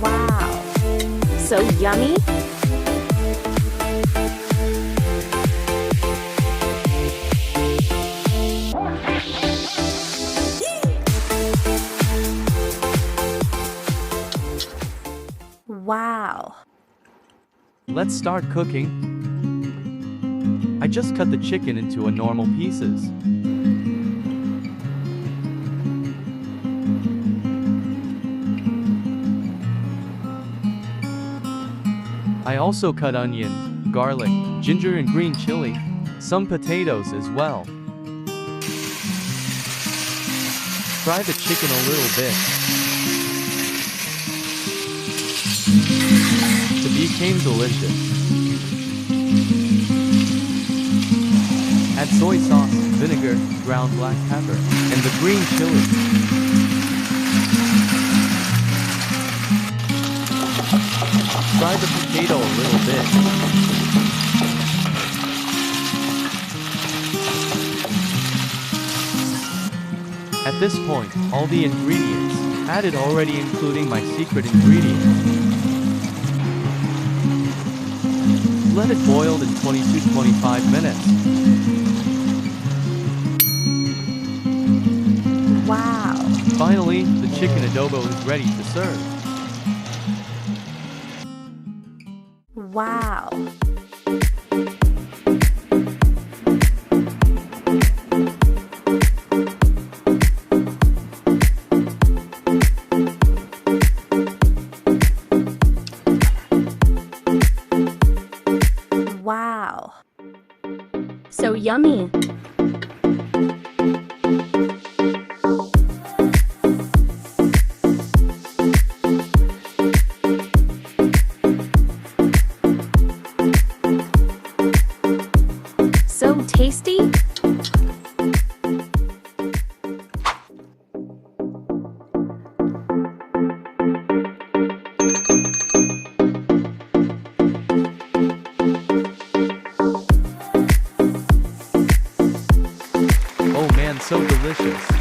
Wow, so yummy! Wow! Let's start cooking. I just cut the chicken into normal pieces. I also cut onion, garlic, ginger and green chili, some potatoes as well. Fry the chicken a little bit. It became delicious. Add soy sauce, vinegar, ground black pepper, and the green chili. Fry the potato a little bit. At this point, all the ingredients added already, including my secret ingredient. Let it boil in 20 to 25 minutes. Wow! Finally, the chicken adobo is ready to serve. Wow! Wow! So yummy! So tasty! Oh man, so delicious.